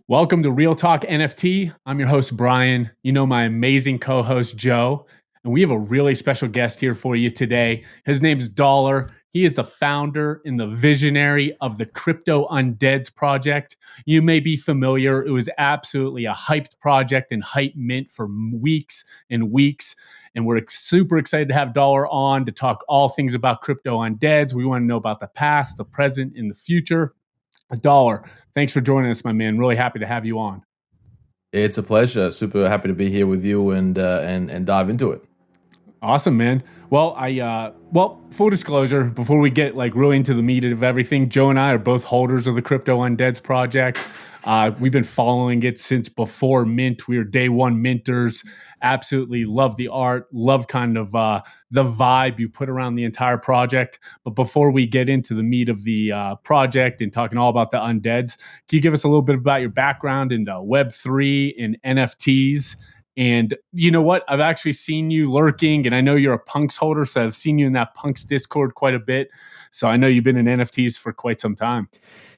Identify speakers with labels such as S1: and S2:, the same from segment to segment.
S1: Welcome to Real Talk NFT. I'm your host, Brian. You know my amazing co-host, Joe. And we have a really special guest here for you today. His name is Dollar. He is the founder and the visionary of the Crypto Undeads project. You may be familiar. It was absolutely a hyped project and hype mint for weeks and weeks. And we're super excited to have Dollar on to talk all things about Crypto Undeads. We want to know about the past, the present, and the future. Dollar, thanks for joining us, my man. Really happy to have you on.
S2: It's a pleasure. Super happy to be here with you and dive into it.
S1: Awesome, man. Well, full disclosure, before we get really into the meat of everything, Joe and I are both holders of the Crypto Undeads project. We've been following it since before mint. We were day one minters. Absolutely love the art, love kind of the vibe you put around the entire project. But before we get into the meat of the project and talking all about the undeads, can you give us a little bit about your background in Web3 and NFTs? And you know what? I've actually seen you lurking, and I know you're a Punks holder, so I've seen you in that Punks Discord quite a bit. So I know you've been in NFTs for quite some time.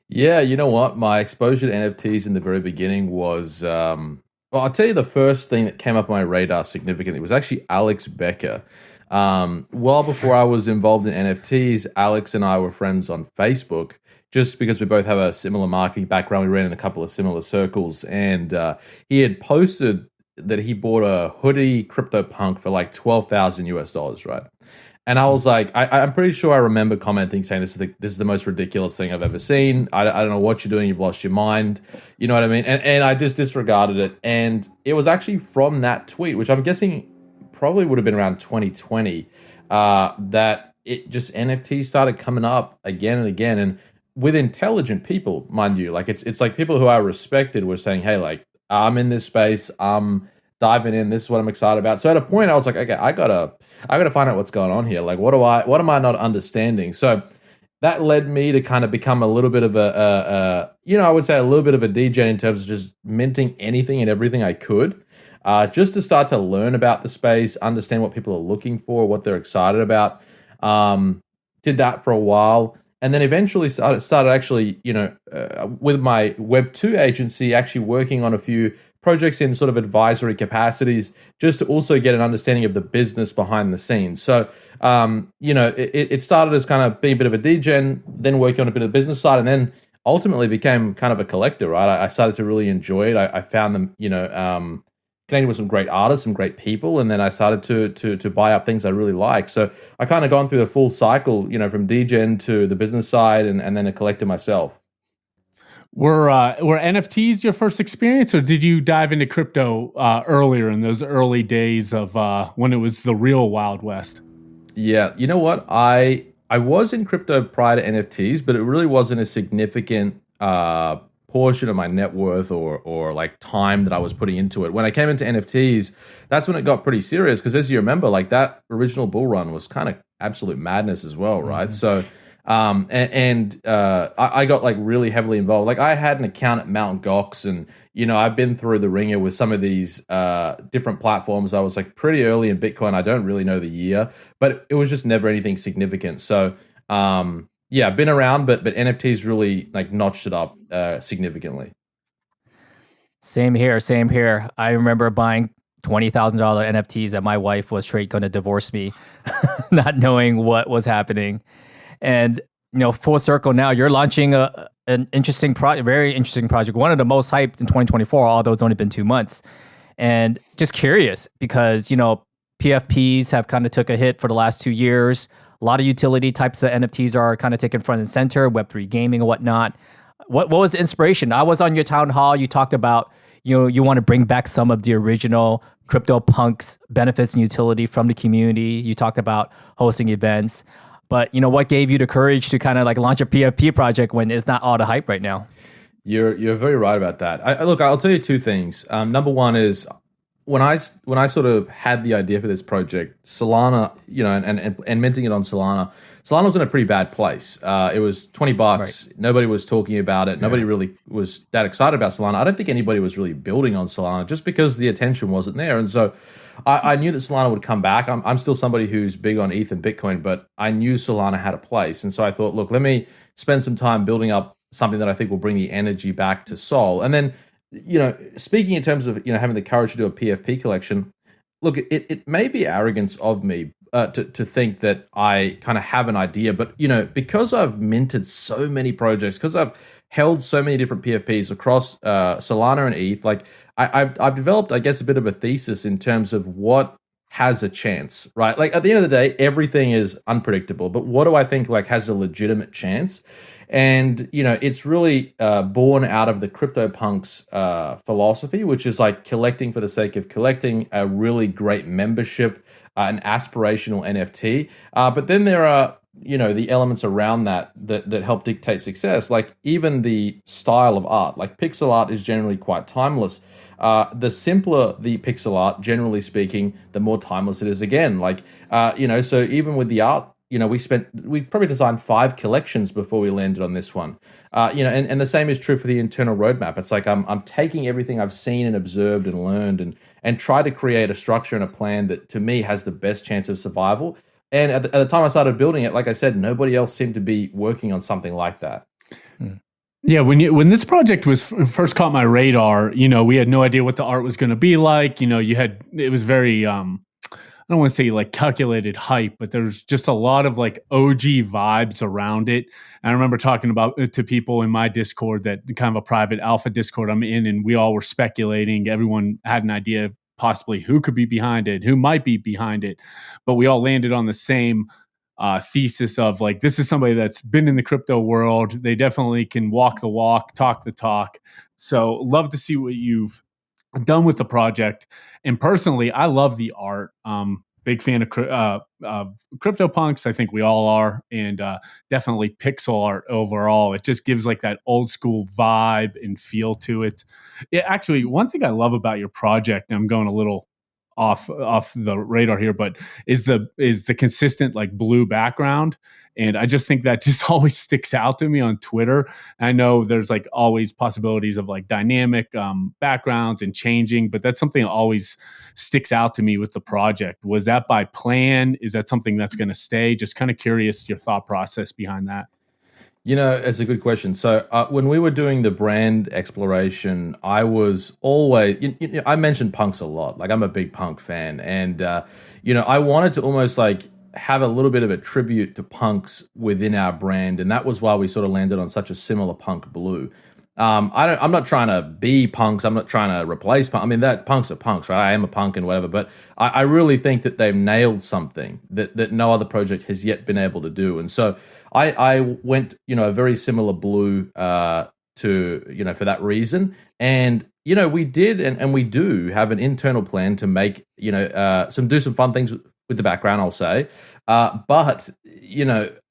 S2: Yeah, you know what? My exposure to NFTs in the very beginning was, I'll tell you the first thing that came up on my radar significantly was actually Alex Becker. Well before I was involved in NFTs, Alex and I were friends on Facebook, just because we both have a similar marketing background. We ran in a couple of similar circles, and he had posted that he bought a hoodie Cryptopunk for like $12,000 US, right? And I was like, I'm pretty sure I remember commenting saying this is the most ridiculous thing I've ever seen. I don't know what you're doing. You've lost your mind. You know what I mean? And I just disregarded it. And it was actually from that tweet, which I'm guessing probably would have been around 2020, that it just NFTs started coming up again and again. And with intelligent people, mind you, like it's like people who I respected were saying, hey, like, I'm in this space. I'm diving in. This is what I'm excited about. So at a point, I was like, okay, I gotta find out what's going on here. Like, what am I not understanding? So that led me to kind of become a little bit of I would say a little bit of a DJ in terms of just minting anything and everything I could, just to start to learn about the space, understand what people are looking for, what they're excited about. Did that for a while. And then eventually started actually, with my Web 2 agency, actually working on a few projects in sort of advisory capacities, just to also get an understanding of the business behind the scenes. So, it started as kind of being a bit of a DJ, then working on a bit of the business side, and then ultimately became kind of a collector, right? I started to really enjoy it. I found them, connected with some great artists, some great people, and then I started to buy up things I really like. So I kind of gone through the full cycle, from DGen to the business side, and then a collector myself.
S1: Were NFTs your first experience, or did you dive into crypto earlier in those early days of when it was the real Wild West?
S2: Yeah, you know what? I was in crypto prior to NFTs, but it really wasn't a significant portion of my net worth or like time that I was putting into it. When I came into NFTs, that's when it got pretty serious, because as you remember, like that original bull run was kind of absolute madness as well, right? Mm-hmm. So I got like really heavily involved. Like I had an account at Mt. Gox, and I've been through the ringer with some of these different platforms. I was like pretty early in Bitcoin. I don't really know the year, but it was just never anything significant. So yeah, I've been around, but NFTs really like notched it up significantly.
S3: Same here. I remember buying $20,000 NFTs that my wife was straight going to divorce me, not knowing what was happening. And full circle now, you're launching an interesting project, very interesting project, one of the most hyped in 2024, although it's only been 2 months. And just curious because PFPs have kind of took a hit for the last 2 years. A lot of utility types of NFTs are kind of taken front and center, Web3 gaming and whatnot. What was the inspiration? I was on your town hall. You talked about, you want to bring back some of the original Cryptopunks benefits and utility from the community. You talked about hosting events. But, what gave you the courage to kind of like launch a PFP project when it's not all the hype right now?
S2: You're very right about that. Look, I'll tell you two things. Number one is, when I sort of had the idea for this project, Solana, and minting it on Solana was in a pretty bad place. It was $20. Right. Nobody was talking about it. Yeah. Nobody really was that excited about Solana. I don't think anybody was really building on Solana just because the attention wasn't there. And so I knew that Solana would come back. I'm still somebody who's big on ETH and Bitcoin, but I knew Solana had a place. And so I thought, look, let me spend some time building up something that I think will bring the energy back to Sol. And then, speaking in terms of, having the courage to do a PFP collection, look, it may be arrogance of me to think that I kind of have an idea, but, because I've minted so many projects, because I've held so many different PFPs across Solana and ETH, like I've developed, I guess, a bit of a thesis in terms of what has a chance, right? Like at the end of the day, everything is unpredictable, but what do I think like has a legitimate chance? And, it's really born out of the Cryptopunks philosophy, which is like collecting for the sake of collecting, a really great membership, an aspirational NFT. But then there are, the elements around that help dictate success. Like even the style of art, like pixel art is generally quite timeless. The simpler the pixel art, generally speaking, the more timeless it is again. Like, so even with the art, we probably designed 5 collections before we landed on this one. And the same is true for the internal roadmap. It's like I'm taking everything I've seen and observed and learned and try to create a structure and a plan that to me has the best chance of survival. And at the time I started building it, like I said, nobody else seemed to be working on something like that.
S1: Yeah, when this project was first caught my radar, we had no idea what the art was going to be like. It was very I don't want to say like calculated hype, but there's just a lot of like OG vibes around it. And I remember talking about it to people in my Discord, that kind of a private alpha Discord I'm in, and we all were speculating. Everyone had an idea possibly who could be behind it, who might be behind it, but we all landed on the same thesis of like, this is somebody that's been in the crypto world. They definitely can walk the walk, talk the talk. So love to see what you've done with the project. And personally, I love the art. Big fan of CryptoPunks. I think we all are, and definitely pixel art overall. It just gives like that old school vibe and feel to it. Actually, one thing I love about your project, and I'm going a little off the radar here, but is the consistent like blue background. And I just think that just always sticks out to me on Twitter. I know there's like always possibilities of like dynamic backgrounds and changing, but that's something that always sticks out to me with the project. Was that by plan? Is that something that's going to stay? Just kind of curious your thought process behind that.
S2: It's a good question. So when we were doing the brand exploration, I was always, I mentioned punks a lot. Like I'm a big punk fan. And, I wanted to almost like have a little bit of a tribute to punks within our brand. And that was why we sort of landed on such a similar punk blue. I'm not trying to be punks. I'm not trying to replace punks. I mean, that punks are punks, right? I am a punk and whatever, but I really think that they've nailed something that no other project has yet been able to do. And so I went, a very similar blue, to, for that reason. And, we did, and we do have an internal plan to make, do some fun things with the background, I'll say. But,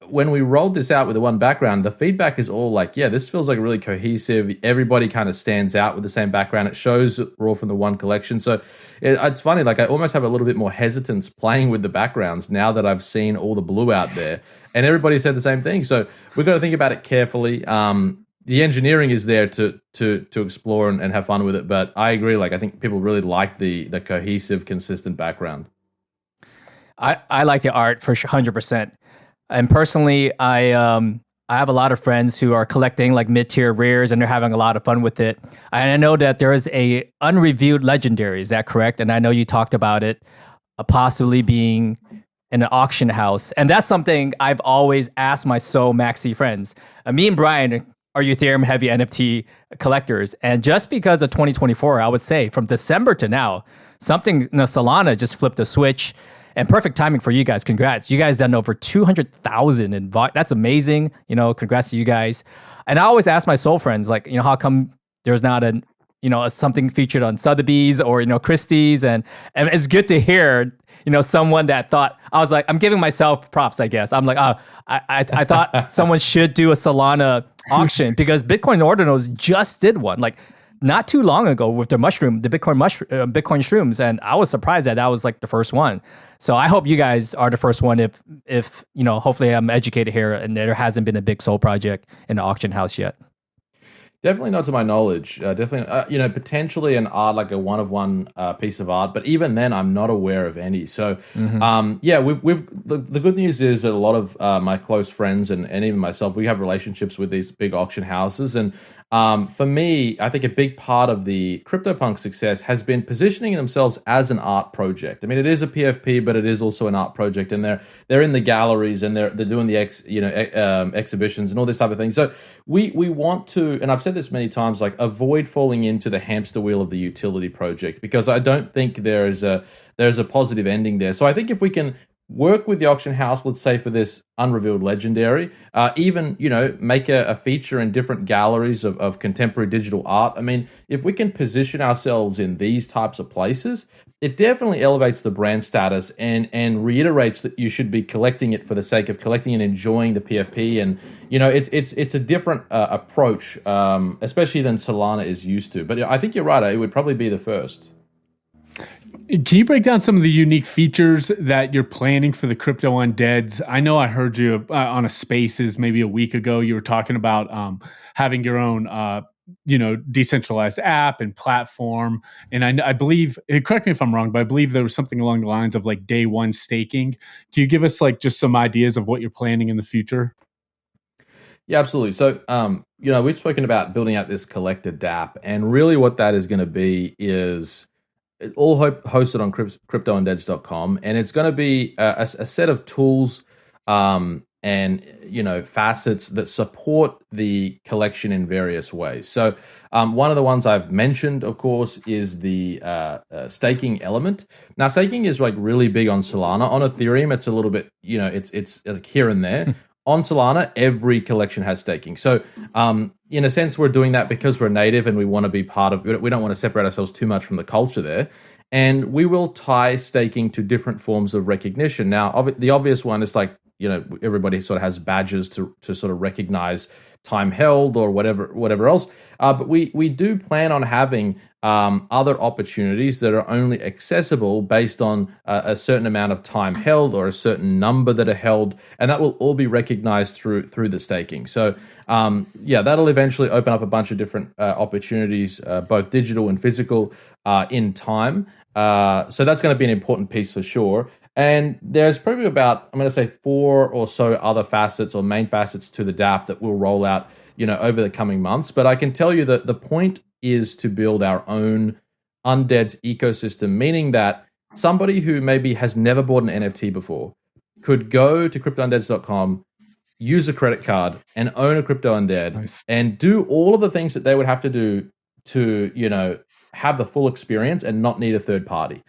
S2: when we rolled this out with the one background, the feedback is all like, yeah, this feels like really cohesive. Everybody kind of stands out with the same background. It shows that we're all from the one collection. So it's funny, like I almost have a little bit more hesitance playing with the backgrounds now that I've seen all the blue out there. And everybody said the same thing. So we've got to think about it carefully. The engineering is there to explore and have fun with it. But I agree, like I think people really like the cohesive, consistent background.
S3: I like the art for 100%. And personally, I have a lot of friends who are collecting like mid-tier rares, and they're having a lot of fun with it. And I know that there is a Unreviewed Legendary. Is that correct? And I know you talked about it possibly being in an auction house. And that's something I've always asked my Maxi friends. Me and Brian are Ethereum heavy NFT collectors. And just because of 2024, I would say from December to now, Solana just flipped a switch. And perfect timing for you guys. Congrats. You guys done over 200,000 in that's amazing. Congrats to you guys. And I always ask my soul friends, like, how come there's not something featured on Sotheby's or, Christie's? And it's good to hear, someone that thought, I was like, I'm giving myself props, I guess. I'm like, I thought someone should do a Solana auction because Bitcoin Ordinals just did one. Like, not too long ago with the Bitcoin shrooms, and I was surprised that was like the first one. So I hope you guys are the first one. If hopefully I'm educated here, and there hasn't been a big soul project in the auction house yet.
S2: Definitely not to my knowledge. Definitely, potentially an art, like a one of one piece of art, but even then, I'm not aware of any. So, yeah, we've the good news is that a lot of my close friends and even myself, we have relationships with these big auction houses, and for me, I think a big part of the CryptoPunk success has been positioning themselves as an art project. I mean, it is a PFP, but it is also an art project, and they're in the galleries and they're doing the exhibitions and all this type of thing. So we want to, and I've said this many times, like avoid falling into the hamster wheel of the utility project, because I don't think there's a positive ending there. So I think if we can work with the auction house, let's say for this Unreviewed Legendary, even, make a feature in different galleries of contemporary digital art. I mean, if we can position ourselves in these types of places, it definitely elevates the brand status and reiterates that you should be collecting it for the sake of collecting and enjoying the PFP. And, it's a different approach, especially than Solana is used to. But I think you're right. It would probably be the first.
S1: Can you break down some of the unique features that you're planning for the Crypto Undeads? I know I heard you on a Spaces maybe a week ago. You were talking about having your own, decentralized app and platform. And I believe, correct me if I'm wrong, but I believe there was something along the lines of like day one staking. Can you give us like just some ideas of what you're planning in the future?
S2: Yeah, absolutely. So, we've spoken about building out this collector DApp, and really what that is going to be is all hosted on cryptoundeads.com, and it's going to be a set of tools and facets that support the collection in various ways. So one of the ones I've mentioned, of course, is the staking element. Now, staking is like really big on Solana. On Ethereum, it's a little bit, it's like here and there. On Solana, every collection has staking. So, in a sense, we're doing that because we're native and we want to be part of it. We don't want to separate ourselves too much from the culture there. And we will tie staking to different forms of recognition. Now, the obvious one is like, everybody sort of has badges to sort of recognize time held or whatever else. But we do plan on having other opportunities that are only accessible based on a certain amount of time held or a certain number that are held, and that will all be recognized through the staking. So that'll eventually open up a bunch of different opportunities, both digital and physical, in time. So that's going to be an important piece for sure. And there's probably about, I'm going to say 4 or so other facets or main facets to the DApp that we'll roll out, over the coming months. But I can tell you that the point is to build our own Undeads ecosystem, meaning that somebody who maybe has never bought an NFT before could go to cryptoundeads.com, use a credit card, and own a Crypto Undead, and do all of the things that they would have to do to, have the full experience and not need a third party.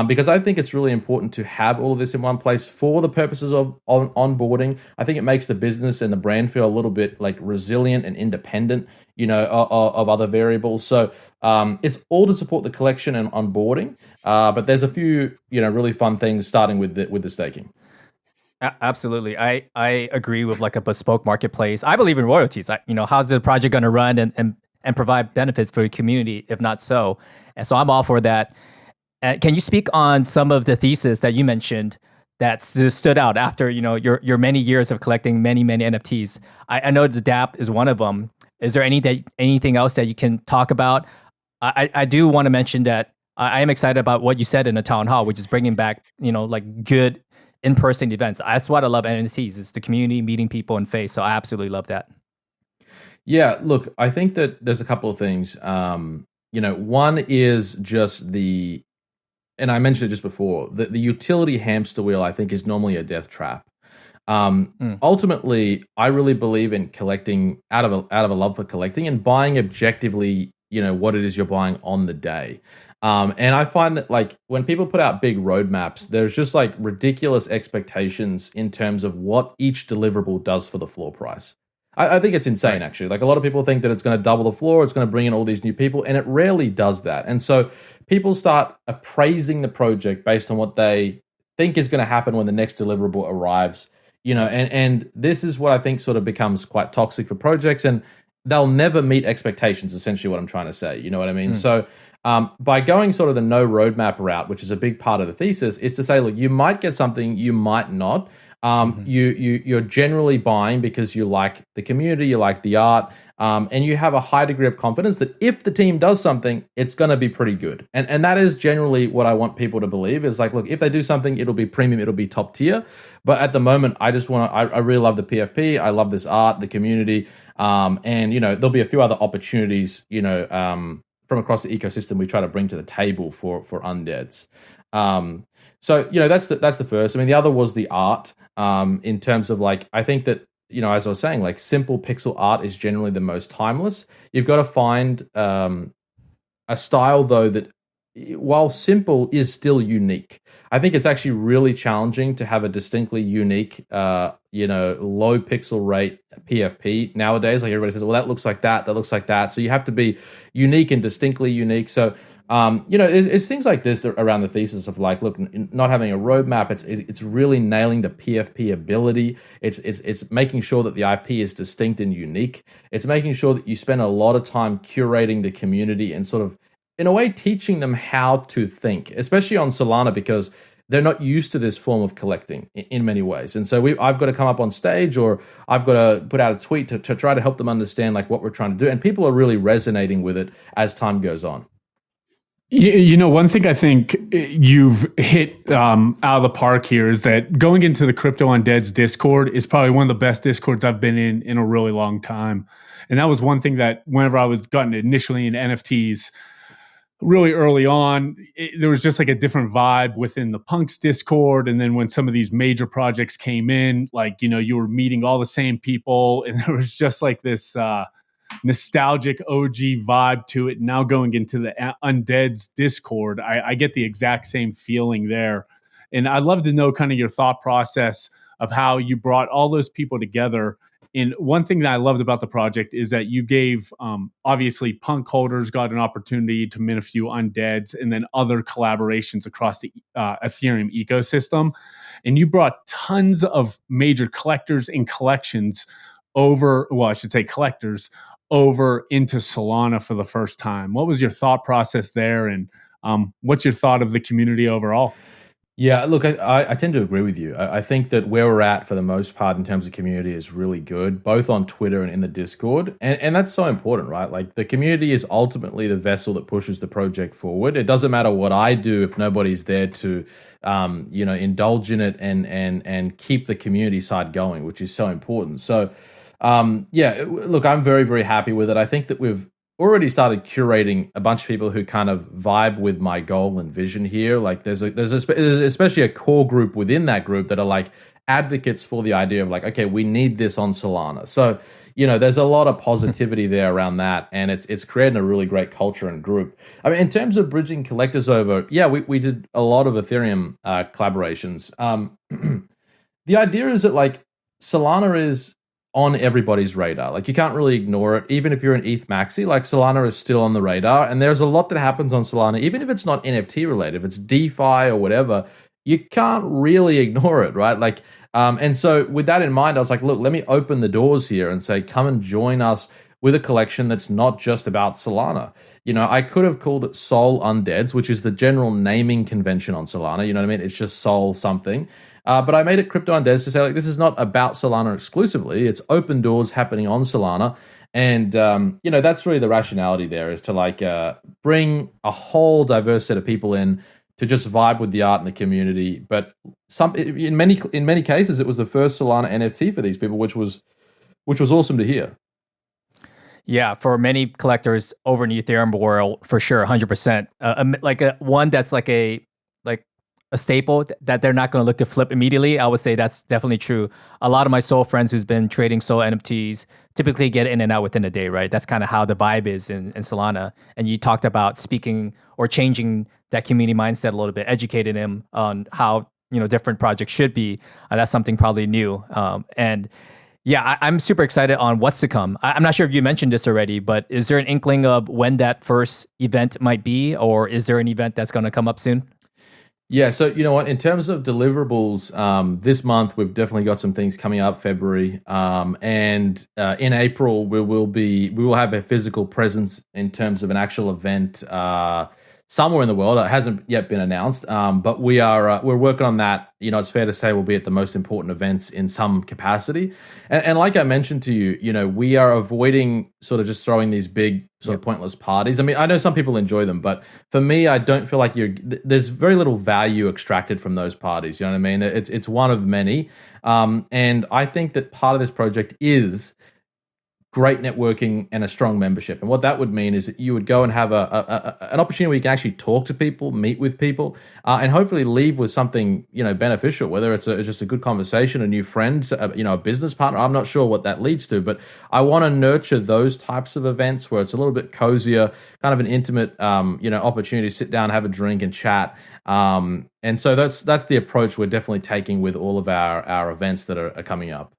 S2: Because I think it's really important to have all of this in one place for the purposes of onboarding. I think it makes the business and the brand feel a little bit like resilient and independent, of other variables. So it's all to support the collection and onboarding. But there's a few, really fun things starting with the staking.
S3: Absolutely. I agree with like a bespoke marketplace. I believe in royalties. How's the project going to run and provide benefits for the community, if not so? And so I'm all for that. Can you speak on some of the thesis that you mentioned that stood out after your many years of collecting many NFTs? I know the DApp is one of them. Is there anything else that you can talk about? I do want to mention that I am excited about what you said in the town hall, which is bringing back like good in-person events. That's what I love NFTs. It's the community meeting people in face. So I absolutely love that.
S2: Yeah, look, I think that there's a couple of things. One is just and I mentioned it just before, the utility hamster wheel, I think, is normally a death trap. Ultimately, I really believe in collecting out of a love for collecting and buying objectively, what it is you're buying on the day. And I find that like when people put out big roadmaps, there's just like ridiculous expectations in terms of what each deliverable does for the floor price. I think it's insane, actually. Like a lot of people think that it's going to double the floor, it's going to bring in all these new people, and it rarely does that. And so people start appraising the project based on what they think is going to happen when the next deliverable arrives. And this is what I think sort of becomes quite toxic for projects, and they'll never meet expectations, essentially what I'm trying to say. You know what I mean? So by going sort of the no roadmap route, which is a big part of the thesis, is to say, look, you might get something, you might not. You're generally buying because you like the community, you like the art, and you have a high degree of confidence that if the team does something, it's going to be pretty good. And that is generally what I want people to believe is like, look, if they do something, it'll be premium, it'll be top tier. But at the moment, I really love the PFP. I love this art, the community, and there'll be a few other opportunities, from across the ecosystem we try to bring to the table for Undeads. So that's the first. I mean, the other was the art. In terms of like, I think that as I was saying, like simple pixel art is generally the most timeless. You've got to find a style though that, while simple, is still unique. I think it's actually really challenging to have a distinctly unique, low pixel rate PFP nowadays. Like everybody says, well, that looks like that looks like that. So you have to be unique and distinctly unique. So, it's things like this around the thesis of like, look, not having a roadmap. It's really nailing the PFP ability. It's making sure that the IP is distinct and unique. It's making sure that you spend a lot of time curating the community and sort of, in a way, teaching them how to think, especially on Solana, because they're not used to this form of collecting in many ways. And so I've got to come up on stage, or I've got to put out a tweet to try to help them understand like what we're trying to do. And people are really resonating with it as time goes on.
S1: One thing I think you've hit out of the park here is that going into the Crypto Undeads Discord is probably one of the best Discords I've been in a really long time. And that was one thing that whenever I was gotten initially into NFTs, really early on, there was just like a different vibe within the Punks Discord. And then when some of these major projects came in, like, you were meeting all the same people, and there was just like this nostalgic OG vibe to it. Now going into the Undeads Discord, I get the exact same feeling there. And I'd love to know kind of your thought process of how you brought all those people together. And one thing that I loved about the project is that you gave, obviously, Punk holders got an opportunity to mint a few Undeads, and then other collaborations across the Ethereum ecosystem. And you brought tons of major collectors and collections collectors over into Solana for the first time. What was your thought process there, and what's your thought of the community overall?
S2: Yeah, look, I tend to agree with you. I think that where we're at for the most part in terms of community is really good, both on Twitter and in the Discord. And that's so important, right? Like the community is ultimately the vessel that pushes the project forward. It doesn't matter what I do if nobody's there to, indulge in it and keep the community side going, which is so important. So, look, I'm very, very happy with it. I think that we've already started curating a bunch of people who kind of vibe with my goal and vision here. Like there's especially a core group within that group that are like advocates for the idea of like, okay, we need this on Solana. So, there's a lot of positivity there around that, and it's creating a really great culture and group. I mean, in terms of bridging collectors over, we did a lot of Ethereum collaborations. The idea is that like Solana is on everybody's radar. Like you can't really ignore it. Even if you're an ETH maxi, like Solana is still on the radar. And there's a lot that happens on Solana, even if it's not NFT related, if it's DeFi or whatever, you can't really ignore it, right? Like, and so with that in mind, I was like, look, let me open the doors here and say, come and join us with a collection that's not just about Solana. I could have called it Sol Undeads, which is the general naming convention on Solana. You know what I mean? It's just Sol something. But I made it Crypto Undeads to say, like, this is not about Solana exclusively. It's open doors happening on Solana. And, that's really the rationality there, is to, like, bring a whole diverse set of people in to just vibe with the art and the community. But in many cases, it was the first Solana NFT for these people, which was awesome to hear.
S3: Yeah, for many collectors over in the Ethereum world, for sure, 100%. One that's like a staple that they're not going to look to flip immediately. I would say that's definitely true. A lot of my Sol friends who's been trading Sol NFTs typically get in and out within a day, right? That's kind of how the vibe is in Solana. And you talked about speaking or changing that community mindset a little bit, educating them on how different projects should be. That's something probably new. I'm super excited on what's to come. I'm not sure if you mentioned this already, but is there an inkling of when that first event might be, or is there an event that's going to come up soon?
S2: Yeah, so you know what? In terms of deliverables, this month we've definitely got some things coming up. February, and in April we will have a physical presence in terms of an actual event. somewhere in the world. It hasn't yet been announced, but we're working on that. It's fair to say we'll be at the most important events in some capacity. And like I mentioned to you, we are avoiding sort of just throwing these big sort of pointless parties. I mean, I know some people enjoy them, but for me, I don't feel like there's very little value extracted from those parties. You know what I mean? It's one of many, and I think that part of this project is great networking and a strong membership. And what that would mean is that you would go and have an opportunity where you can actually talk to people, meet with people, and hopefully leave with something, beneficial, whether it's just a good conversation, a new friend, a business partner. I'm not sure what that leads to, but I want to nurture those types of events where it's a little bit cozier, kind of an intimate, opportunity to sit down, have a drink and chat. And so that's the approach we're definitely taking with all of our events that are coming up.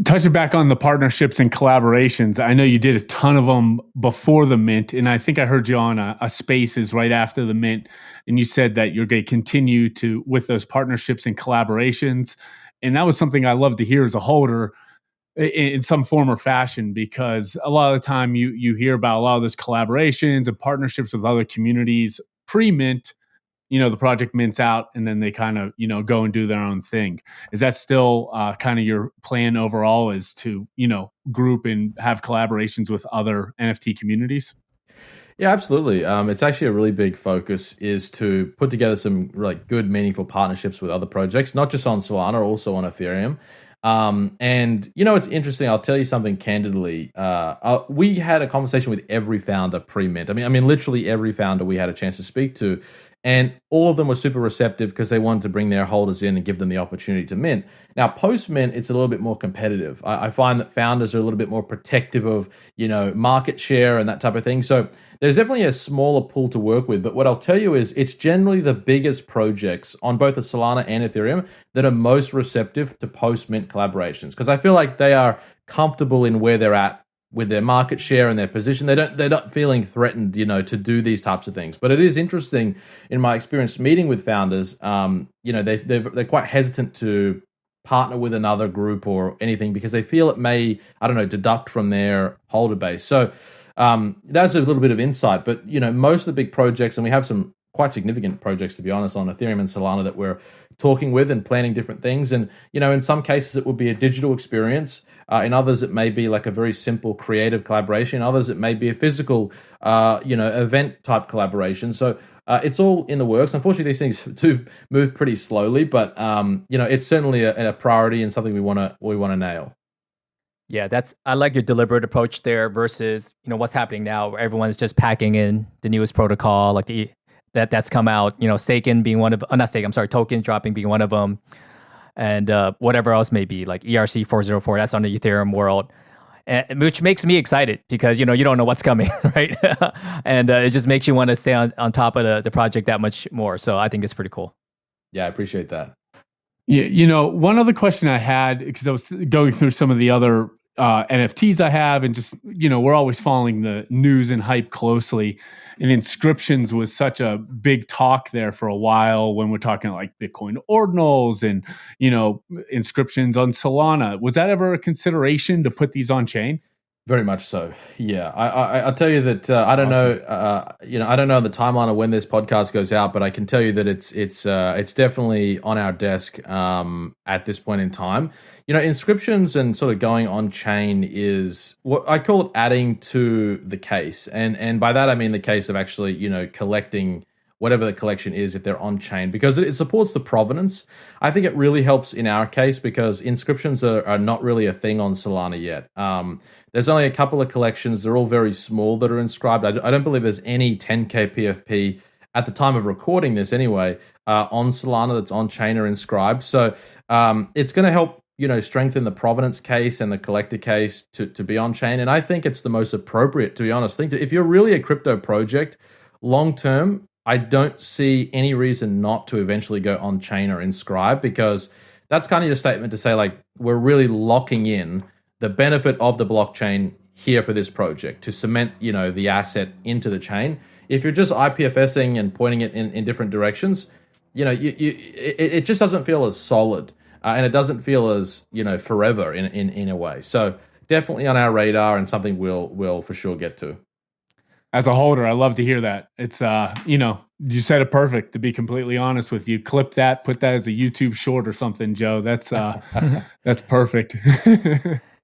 S1: Touching back on the partnerships and collaborations, I know you did a ton of them before the mint, and I think I heard you on a Spaces right after the mint, and you said that you're going to continue with those partnerships and collaborations, and that was something I love to hear as a holder in some form or fashion, because a lot of the time you hear about a lot of those collaborations and partnerships with other communities pre-mint. The project mints out and then they kind of, go and do their own thing. Is that still kind of your plan overall, is to, group and have collaborations with other NFT communities?
S2: Yeah, absolutely. It's actually a really big focus is to put together some really good, meaningful partnerships with other projects, not just on Solana, also on Ethereum. And it's interesting. I'll tell you something candidly. We had a conversation with every founder pre-mint. I mean, literally every founder we had a chance to speak to. And all of them were super receptive because they wanted to bring their holders in and give them the opportunity to mint. Now, post-mint, it's a little bit more competitive. I find that founders are a little bit more protective of, market share and that type of thing. So there's definitely a smaller pool to work with. But what I'll tell you is it's generally the biggest projects on both the Solana and Ethereum that are most receptive to post-mint collaborations, because I feel like they are comfortable in where they're at with their market share and their position. They're not feeling threatened, to do these types of things. But it is interesting in my experience meeting with founders, they're quite hesitant to partner with another group or anything because they feel it may, deduct from their holder base. So that's a little bit of insight. But, most of the big projects, and we have some quite significant projects, to be honest, on Ethereum and Solana that we're talking with and planning different things. And, in some cases it would be a digital experience. In others, it may be like a very simple creative collaboration. In others, it may be a physical, event type collaboration. So it's all in the works. Unfortunately, these things do move pretty slowly, but it's certainly a priority and something we want to nail.
S3: Yeah, I like your deliberate approach there versus what's happening now, where everyone's just packing in the newest protocol, like that's come out. Staking being one of, not staking, I'm sorry, tokens dropping being one of them. And whatever else may be, like ERC 404, that's on the Ethereum world, which makes me excited because, you don't know what's coming, right? And it just makes you want to stay on top of the project that much more. So I think it's pretty cool.
S2: Yeah, I appreciate that.
S1: Yeah, one other question I had, because I was going through some of the other NFTs I have, and just, we're always following the news and hype closely. And Inscriptions was such a big talk there for a while when we're talking like Bitcoin ordinals and, inscriptions on Solana. Was that ever a consideration to put these on chain?
S2: Very much so. Yeah, I'll tell you that I don't know. I don't know the timeline of when this podcast goes out, but I can tell you that it's definitely on our desk at this point in time. Inscriptions and sort of going on chain is what I call it adding to the case, and by that I mean the case of actually collecting whatever the collection is if they're on chain, because it supports the provenance. I think it really helps in our case because inscriptions are not really a thing on Solana yet. There's only a couple of collections. They're all very small that are inscribed. I don't believe there's any 10K PFP at the time of recording this anyway on Solana that's on chain or inscribed. So it's going to help strengthen the provenance case and the collector case to be on chain. And I think it's the most appropriate, to be honest. If you're really a crypto project long term, I don't see any reason not to eventually go on chain or inscribe, because that's kind of your statement to say, like, we're really locking in the benefit of the blockchain here for this project to cement, the asset into the chain. If you're just IPFSing and pointing it in different directions, it just doesn't feel as solid, and it doesn't feel as forever in a way. So definitely on our radar and something we'll for sure get to.
S1: As a holder, I love to hear that. It's you said it perfect, to be completely honest with you. Clip that, put that as a YouTube short or something, Joe. That's perfect.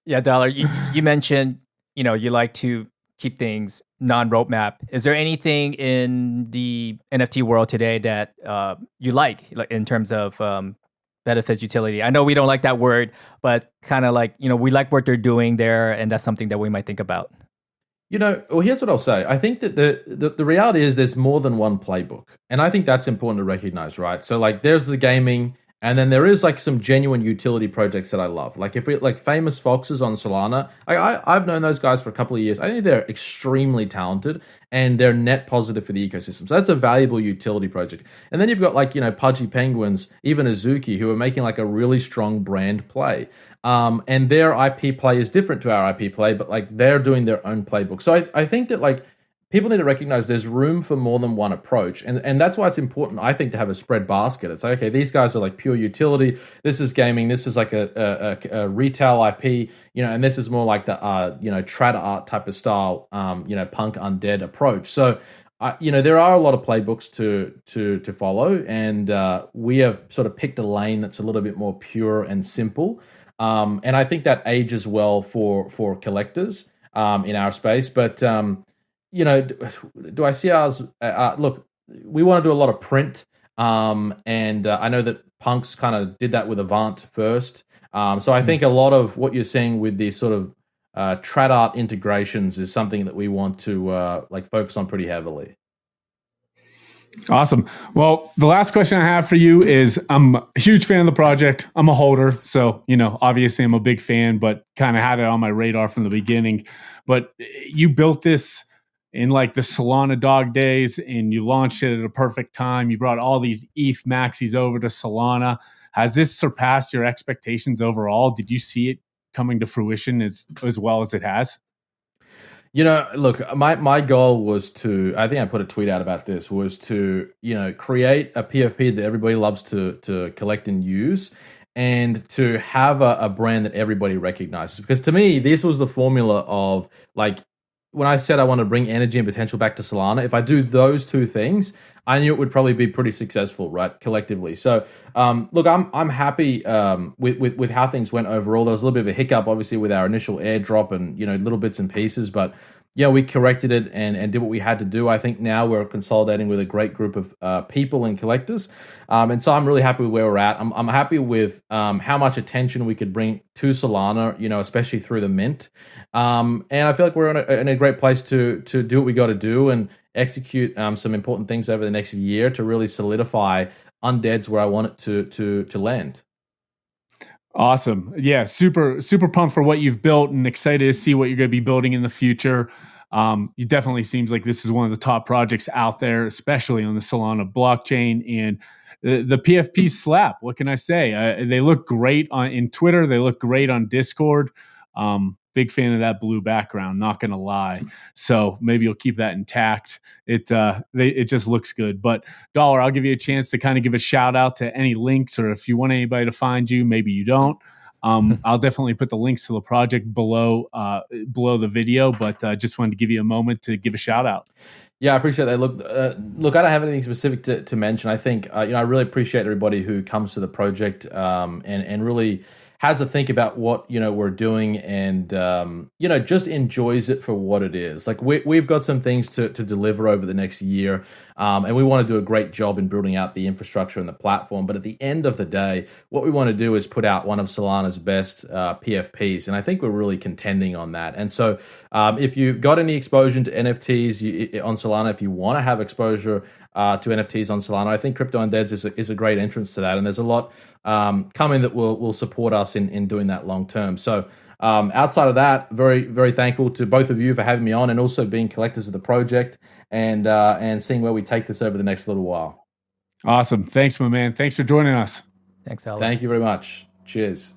S3: Yeah, Dollar, you mentioned, you like to keep things non-roadmap. Is there anything in the NFT world today that you like in terms of benefits, utility? I know we don't like that word, but kind of like, we like what they're doing there, and that's something that we might think about.
S2: Well, here's what I'll say. I think that the reality is there's more than one playbook. And I think that's important to recognize, right? So like there's the gaming, and then there is like some genuine utility projects that I love. Like if we like Famous Foxes on Solana, I've known those guys for a couple of years. I think they're extremely talented and they're net positive for the ecosystem. So that's a valuable utility project. And then you've got like, Pudgy Penguins, even Azuki, who are making like a really strong brand play. And their IP play is different to our IP play, but like they're doing their own playbook. So I think that like people need to recognize there's room for more than one approach. And that's why it's important, I think, to have a spread basket. It's like, okay, these guys are like pure utility. This is gaming. This is like a retail IP, and this is more like the, trad art type of style, punk undead approach. So, there are a lot of playbooks to follow, and we have sort of picked a lane that's a little bit more pure and simple. And I think that ages well for collectors in our space. But, do I see ours? Look, we want to do a lot of print. And I know that Punks kind of did that with Avant first. So I think a lot of what you're seeing with these sort of trad art integrations is something that we want to focus on pretty heavily.
S1: Awesome. Well, the last question I have for you is, I'm a huge fan of the project. I'm a holder. So, obviously I'm a big fan, but kind of had it on my radar from the beginning. But you built this in like the Solana dog days, and you launched it at a perfect time. You brought all these ETH maxis over to Solana. Has this surpassed your expectations overall? Did you see it coming to fruition as well as it has?
S2: Look, my goal was to, I think I put a tweet out about this, was to, create a PFP that everybody loves to collect and use, and to have a brand that everybody recognizes. Because to me, this was the formula of like, when I said I want to bring energy and potential back to Solana, if I do those two things, I knew it would probably be pretty successful, right, collectively. So, look, I'm happy with how things went overall. There was a little bit of a hiccup, obviously, with our initial airdrop and little bits and pieces, but we corrected it and did what we had to do. I think now we're consolidating with a great group of people and collectors, and so I'm really happy with where we're at. I'm happy with how much attention we could bring to Solana, especially through the mint, and I feel like we're in a great place to do what we got to do and execute some important things over the next year to really solidify Undead's where I want it to land.
S1: Awesome. Yeah, super pumped for what you've built and excited to see what you're going to be building in the future. It definitely seems like this is one of the top projects out there, especially on the Solana blockchain. And the PFP slap, what can I say? They look great in Twitter. They look great on Discord. Big fan of that blue background, not going to lie. So maybe you'll keep that intact. It just looks good. But Dollar, I'll give you a chance to kind of give a shout out to any links, or if you want anybody to find you, maybe you don't. I'll definitely put the links to the project below the video, but just wanted to give you a moment to give a shout out.
S2: Yeah, I appreciate that. Look, I don't have anything specific to mention. I think, I really appreciate everybody who comes to the project and really has a think about what we're doing, and just enjoys it for what it is. Like we've got some things to deliver over the next year, and we want to do a great job in building out the infrastructure and the platform. But at the end of the day, what we want to do is put out one of Solana's best PFPs, and I think we're really contending on that. And so, if you've got any exposure to NFTs on Solana, if you want to have exposure to NFTs on Solana, I think Crypto Undeads is a great entrance to that, and there's a lot coming that will support us in doing that long term. So outside of that, very, very thankful to both of you for having me on, and also being collectors of the project, and seeing where we take this over the next little while.
S1: Awesome. Thanks, my man. Thanks for joining us.
S3: Thanks, Alan.
S2: Thank you very much. Cheers.